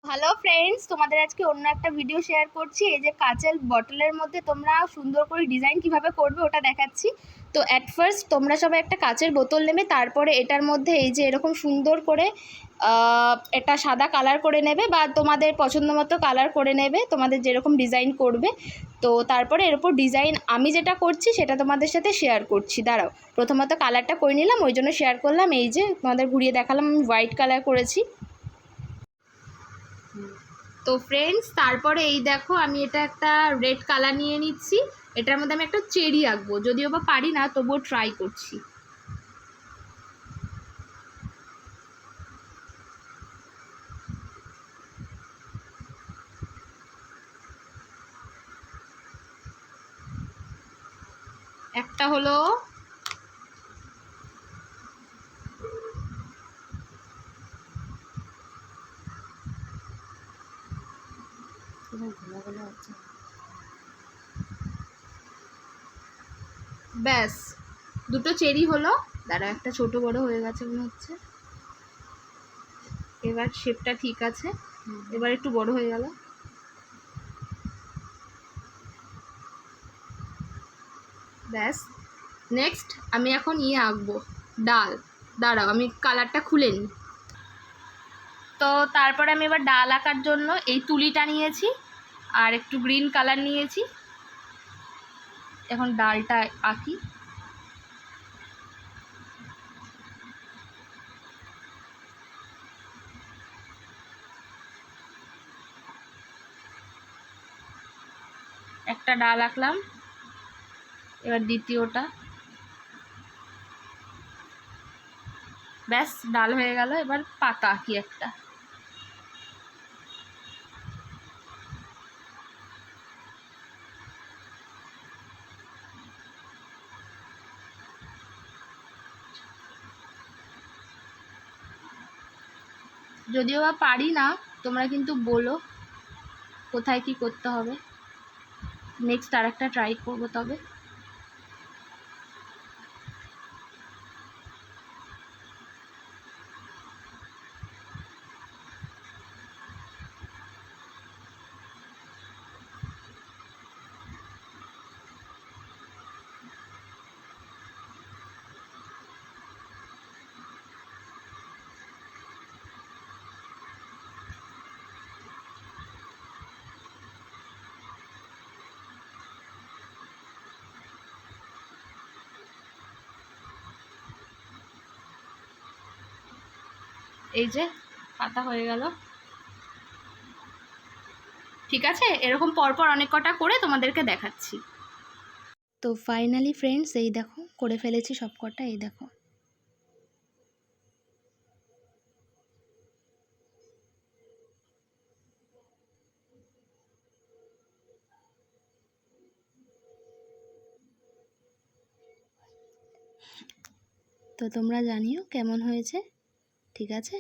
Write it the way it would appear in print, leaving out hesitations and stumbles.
Hello friends, তোমাদের আজকে অন্য একটা ভিডিও শেয়ার করছি। এই যে কাচের বটলের মধ্যে তোমরা সুন্দর করে ডিজাইন কিভাবে করবে ওটা দেখাচ্ছি। তো অ্যাট ফার্স্ট তোমরা সবাই একটা কাচের বোতল নেবে, তারপরে এটার মধ্যে এই যে এরকম সুন্দর করে এটা সাদা কালার করে নেবে বা তোমাদের পছন্দ মতো কালার করে নেবে, তোমাদের যেরকম ডিজাইন করবে। তো তারপরে এর উপর ডিজাইন আমি যেটা করছি সেটা তোমাদের সাথে শেয়ার করছি। দাঁড়াও, প্রথমত কালারটা করে নিলাম, ওই জন্য শেয়ার করলাম। এই যে তোমাদের ঘুরিয়ে দেখালাম, আমি হোয়াইট কালার করেছি। তো ফ্রেন্ডস, তারপরে এই দেখো আমি এটা একটা রেড কালার নিয়ে নিচ্ছি। এটার মধ্যে আমি একটা চেরি আঁকবো, যদিও বা পারি না তবুও ট্রাই করছি। একটা হলো, ব্যাস দুটো চেরি হলো। দাঁড়া, একটা ছোট বড় হয়ে গেছে মনে হচ্ছে। এবার শেপটা ঠিক আছে, এবার একটু বড় হয়ে গেল। ব্যাস, নেক্সট আমি এখন আঁকবো ডাল। দাঁড়াও আমি কালারটা খুলে নিই। তো তারপরে আমি এবার ডাল আঁকার জন্য এই তুলিটা নিয়েছি আর একটু গ্রিন কালার নিয়েছি। এখন ডালটা আঁকি। একটা ডাল আঁকলাম, এবার দ্বিতীয়টা। ব্যাস ডাল হয়ে গেল। এবার পাতা আঁকি একটা। যদিও বা পারি না, তোমরা কিন্তু বলো কোথায় কি করতে হবে। নেক্সট আর একটা ট্রাই করবো তবে। এই যে পাতা হয়ে গেল। ঠিক আছে, এরকম পরপর অনেক কটা করে তোমাদেরকে দেখাচ্ছি। তো ফাইনালি ফ্রেন্ডস, এই দেখো করে ফেলেছি সব কটা। এই দেখো, তো তোমরা জানিও কেমন হয়েছে। ঠিক আছে।